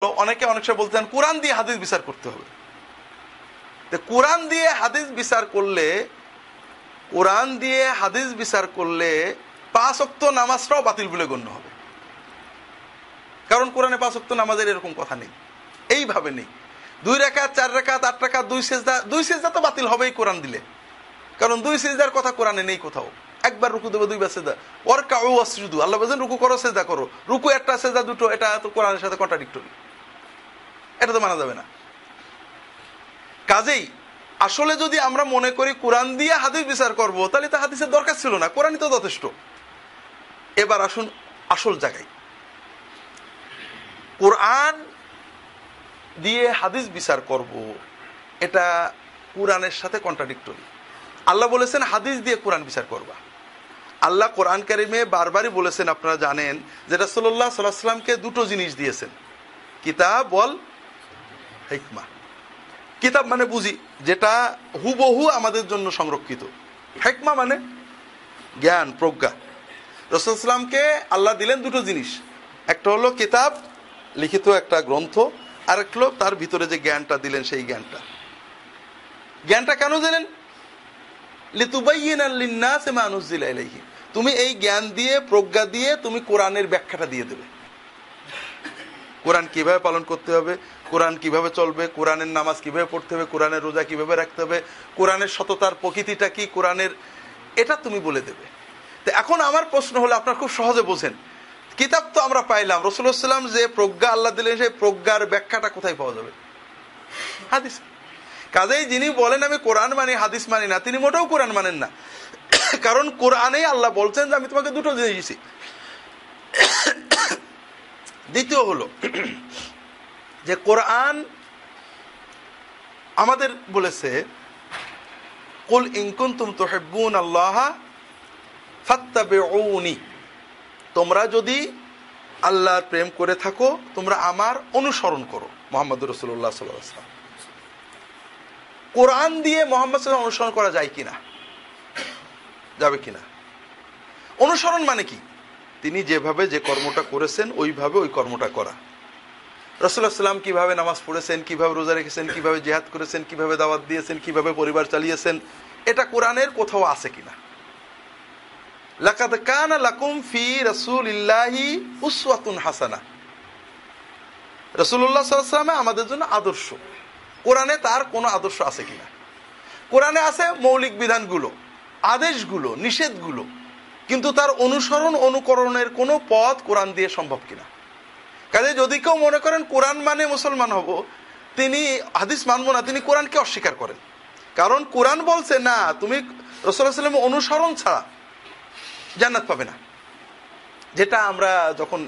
অনেকে অনেক সময় বলতেন কোরআন দিয়ে হাদিস বিচার করতে হবে। কোরআন দিয়ে হাদিস বিচার করলে পাঁচ ওয়াক্ত নামাজটাও বাতিল বলে গণ্য হবে। কারণ কোরআনে পাঁচ ওয়াক্ত নামাজের এরকম কথা নেই, এইভাবে নেই। 2 রাকাত 4 রাকাত 8 রাকাত 2 সিজদা তো বাতিল হবেই কোরআন দিলে, কারণ 2 সিজদার কথা কোরআনে নেই কোথাও। একবার রুকু দেবে, 2 বার সিজদা। ওয়ারকাউ ওয়াসজুদু, আল্লাহ বলেন রুকু করো সিজদা করো। রুকু একটা, সিজদা দুটো, এটা তো কোরআনের সাথে কন্ট্রাডিক্টরি, এটা তো মানা যাবে না। কাজেই আসলে যদি আমরা মনে করি কোরআন দিয়ে হাদিস বিচার করব, তাহলে তো হাদিসের দরকার ছিল না, কোরআনই তো যথেষ্ট। এবার আসুন আসল জায়গায়, কোরআন দিয়ে হাদিস বিচার করব, এটা কোরআনের সাথে কন্ট্রাডিক্টরি। আল্লাহ বলেছেন হাদিস দিয়ে কোরআন বিচার করবা। আল্লাহ কোরআন কারিমে বারবারই বলেছেন, আপনারা জানেন যে রাসূলুল্লাহ সাল্লাল্লাহু আলাইহি ওয়াসাল্লামকে দুটো জিনিস দিয়েছেন, কিতাব ওয়াল হিকমা। কিতাব মানে বুঝি যেটা হুবহু আমাদের জন্য সংরক্ষিত, হিকমা মানে জ্ঞান প্রজ্ঞা। রাসূল সাল্লাল্লাহু আলাইহি ওয়াসাল্লামকে আল্লাহ দিলেন দুটো জিনিস, একটা হলো কিতাব, লিখিত একটা গ্রন্থ, আর একটা হলো তার ভিতরে যে জ্ঞানটা দিলেন সেই জ্ঞানটা। জ্ঞানটা কেন দিলেন? লিতুবাইয়িনা লিন-নাসি মা নুযিলা ইলাইহিম। তুমি এই জ্ঞান দিয়ে, প্রজ্ঞা দিয়ে তুমি কোরআনের ব্যাখ্যাটা দিয়ে দেবে। কোরআন কিভাবে পালন করতে হবে, কোরআন কিভাবে চলবে, কোরআনের নামাজ কিভাবে পড়তে হবে, কোরআনের রোজা কিভাবে রাখতে হবে, কোরআনের সততার প্রকৃতিটা কি, কোরআনের, এটা তুমি বলে দেবে। তো এখন আমার প্রশ্ন হলো, আপনারা খুব সহজে বোঝেন, কিতাব তো আমরা পাইলাম, রাসূলুল্লাহ সাল্লাল্লাহু আলাইহি ওয়াসাল্লাম যে প্রজ্ঞা আল্লাহ দিলেন, সেই প্রজ্ঞার ব্যাখ্যাটা কোথায় পাওয়া যাবে? হাদিস। কাজেই যিনি বলেন আমি কোরআন মানি হাদিস মানি না, তিনি মোটেও কোরআন মানেন না। কারণ কোরআনেই আল্লাহ বলছেন যে আমি তোমাকে দুটো জিনিস দিয়েছি। দ্বিতীয় হলো যে কোরআন আমাদের বলেছে কুল ইন কুনতুম তুহিব্বুনাল্লাহা ফাত্তাবিউনি, তোমরা যদি আল্লাহর প্রেম করে থাকো তোমরা আমার অনুসরণ করো। মুহাম্মদুর রাসূলুল্লাহ সাল্লাল্লাহু আলাইহি ওয়াসাল্লাম। কোরআন দিয়ে মুহাম্মদ সাল্লাল্লাহু আলাইহি ওয়াসাল্লাম অনুসরণ করা যায় কিনা? যাবে কিনা? অনুসরণ মানে কি? তিনি যেভাবে যে কর্মটা করেছেন ওইভাবে ওই কর্মটা করা। রাসূলুল্লাহ সাল্লাল্লাহু আলাইহি ওয়াসাল্লাম কিভাবে নামাজ পড়েছেন, কিভাবে রোজা রেখেছেন, কিভাবে জিহাদ করেছেন, কিভাবে দাওয়াত দিয়েছেন, কিভাবে পরিবার চালিয়েছেন, এটা কোরআনের কোথাও আছে কিনা? লাকাদ কানা লাকুম ফি রাসূলিল্লাহি উসওয়াতুন হাসানাহ। রাসূলুল্লাহ সাল্লাল্লাহু আলাইহি ওয়াসাল্লাম আমাদের জন্য আদর্শ। কোরআনে তার কোনো আদর্শ আছে কিনা? কোরআনে আছে মৌলিক বিধানগুলো, আদেশগুলো, নিষেধগুলো, কিন্তু তার অনুসরণ অনুকরণের কোনো পথ কোরআন দিয়ে সম্ভব কিনা? কাজে যদি কেউ মনে করেন কোরআন মানে মুসলমান হব, তিনি হাদিস মানবো না, তিনি কোরআনকে অস্বীকার করেন। কারণ কোরআন বলছে না, তুমি রাসূলুল্লাহ সাল্লাল্লাহু আলাইহি ওয়াসাল্লামের অনুসরণ ছাড়া জান্নাত পাবে না। যেটা আমরা যখন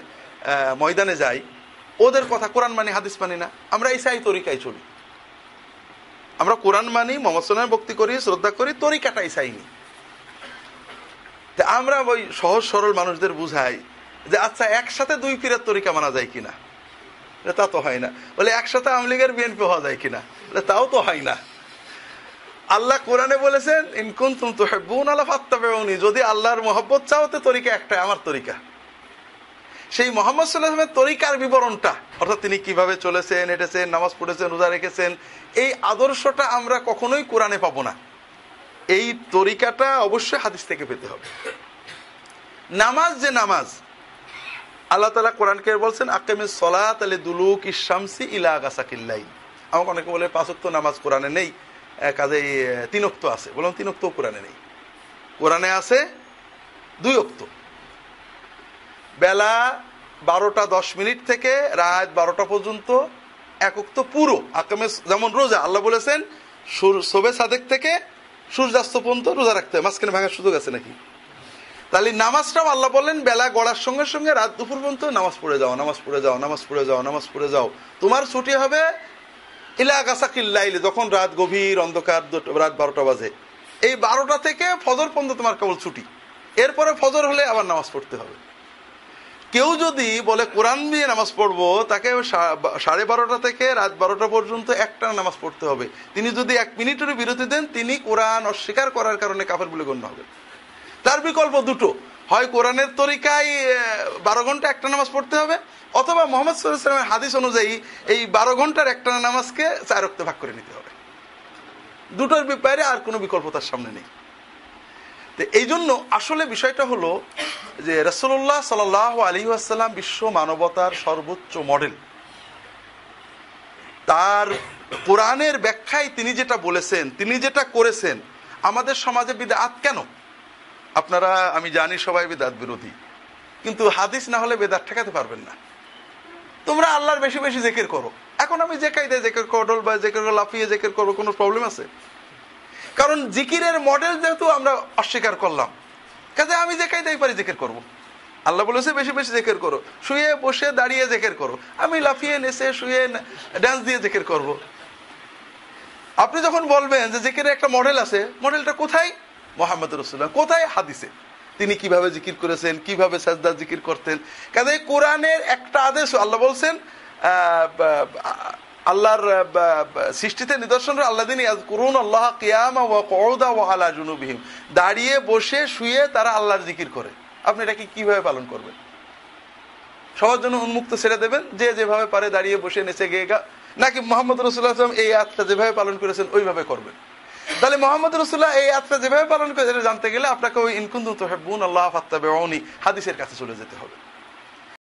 ময়দানে যাই, ওদের কথা কোরআন মানি হাদিস মানি না, আমরা ঈসাই তরিকায় চলি। আমরা কোরআন মানি, মুহাম্মদ সাল্লাল্লাহু আলাইহি ওয়াসাল্লাম ভক্তি করি, শ্রদ্ধা করি, তরিকাটা ঈসাইনি। আমরা ওই সহজ সরল মানুষদের বুঝাই যে আচ্ছা একসাথে 2 পীরের তরিকা মানা যায় কিনা? তা তো হয় না। বলে একসাথে আওয়ামী লীগের বিএনপি হওয়া যায় কিনা? তাও তো হয় না। আল্লাহ কোরআনে বলেছেন ইন কুনতুম তুহিব্বুনাল্লাহ ফাত্তাবিউনি, যদি আল্লাহর মহব্বত চাও তো তরিকা একটাই, আমার তরিকা। সেই মুহাম্মদ সাল্লাল্লাহু আলাইহি ওয়াসাল্লামের তরিকার বিবরণটা, অর্থাৎ তিনি কিভাবে চলেছেন, হেঁটেছেন, নামাজ পড়েছেন, রোজা রেখেছেন, এই আদর্শটা আমরা কখনোই কোরআনে পাবো না। এই তরিকাটা অবশ্যই হাদিস থেকে পেতে হবে। নামাজ, যে নামাজ আল্লাহ তাআলা কোরআনকে বলছেন আকিমিস সালাতা লিদুলুকিশ শামসি ইলা গাসাকিল লাইল। আমাকে অনেকে বলে 5 ওয়াক্ত নামাজ কোরআনে নেই, কাজেই 3 ওয়াক্ত আছে। বললাম 3 ওয়াক্ত কোরআনে নেই, কোরআনে আছে 2 ওয়াক্ত। বেলা 12টা 10 মিনিট থেকে রাত 12টা পর্যন্ত 1 ওয়াক্ত পুরো আকিমিস, যেমন রোজা আল্লাহ বলেছেন শবে সাদেক থেকে সূর্যাস্ত পর্যন্ত রোজা রাখতে হবে, মাঝখানে ভাঙার সুযোগ আছে নাকি? তাহলে নামাজটাও আল্লাহ বললেন বেলা গড়ার সঙ্গে সঙ্গে রাত দুপুর পর্যন্ত নামাজ পড়ে যাও, নামাজ পড়ে যাও, নামাজ পড়ে যাও, নামাজ পড়ে যাও। তোমার ছুটি হবে ইলা গাসাকিল লাইল, যখন রাত গভীর অন্ধকার, রাত 12টা বাজে। এই 12টা থেকে ফজর পর্যন্ত তোমার কেবল ছুটি, এরপরে ফজর হলে আবার নামাজ পড়তে হবে। কেউ যদি বলে কোরআন দিয়ে নামাজ পড়বো, তাকে 12:30 থেকে রাত 12টা পর্যন্ত একটা নামাজ পড়তে হবে। তিনি যদি 1 মিনিটের বিরতি দেন, তিনি কোরআন অস্বীকার করার কারণে কাফের বলে গণ্য হবে। তার বিকল্প দুটো, হয় কোরআনের তরিকায় 12 ঘন্টা একটা নামাজ পড়তে হবে, অথবা মুহাম্মদ সাল্লাল্লাহু আলাইহি ওয়াসাল্লামের হাদিস অনুযায়ী এই 12 ঘন্টার একটা নামাজকে 4 ওয়াক্তে ভাগ করে নিতে হবে। দুটোর ব্যাপারে আর কোনো বিকল্প তার সামনে নেই। তো এই জন্য আসলে বিষয়টা হলো যে রাসূলুল্লাহ সাল্লাল্লাহু আলাইহি ওয়াসাল্লাম বিশ্ব মানবতার সর্বোচ্চ মডেল। তার কোরআনের ব্যাখ্যায় তিনি যেটা বলেছেন, তিনি যেটা করেছেন, আমাদের সমাজে বিদআত কেন? আপনারা, আমি জানি সবাই বিদআত বিরোধী, কিন্তু হাদিস না হলে বিদআত ঠেকাতে পারবেন না। তোমরা আল্লাহর বেশি বেশি জিকির করো। এখন আমি যে কায়দায় জিকির করল বা জিকির লাফিয়ে জিকির করবো, কোনো প্রবলেম আছে? কারণ জিকিরের মডেল যেহেতু আমরা অস্বীকার করলাম, কাজে আমি যে কায়দায় পারি জিকির করব। আল্লাহ বলেছে বেশি বেশি জিকির করো, শুয়ে বসে দাঁড়িয়ে জিকির করো, আমি লাফিয়ে নেচে শুয়ে ডান্স দিয়ে জিকির করব। আপনি যখন বলবেন যে জিকিরের একটা মডেল আছে, মডেলটা কোথায়? মুহাম্মদ রাসূলুল্লাহ। কোথায়? হাদিসে। তিনি কিভাবে জিকির করেছেন, কিভাবে সাজদা জিকির করতেন। কাজে কোরআনের একটা আদেশ আল্লাহ বলছেন, আল্লাহর সৃষ্টিতে নিদর্শন আল্লাযিনা ইয়াযকুরুনাল্লাহ কিয়ামান ওয়া কুউদান ওয়া আলা জুনুবিহিম, দাঁড়িয়ে বসে শুয়ে তারা আল্লাহর জিকির করে। আপনি এটাকে কিভাবে পালন করবেন? সবার জন্য উন্মুক্ত ছেড়ে দেবেন, যে যেভাবে পারে দাঁড়িয়ে বসে নেচে গেয়ে গা, নাকি মুহাম্মদ রাসূলুল্লাহ সাল্লাল্লাহু আলাইহি ওয়াসাল্লাম এই আয়াতটা যেভাবে পালন করেছেন ওইভাবে করবেন? তাহলে মুহাম্মদ রাসূলুল্লাহ এই আয়াতটা যেভাবে পালন করেছেন জানতে গেলে আপনাকে ওই ইন কুনতুম তুহিব্বুনাল্লাহ ফাত্তাবিউনি হাদিসের কাছে চলে যেতে হবে।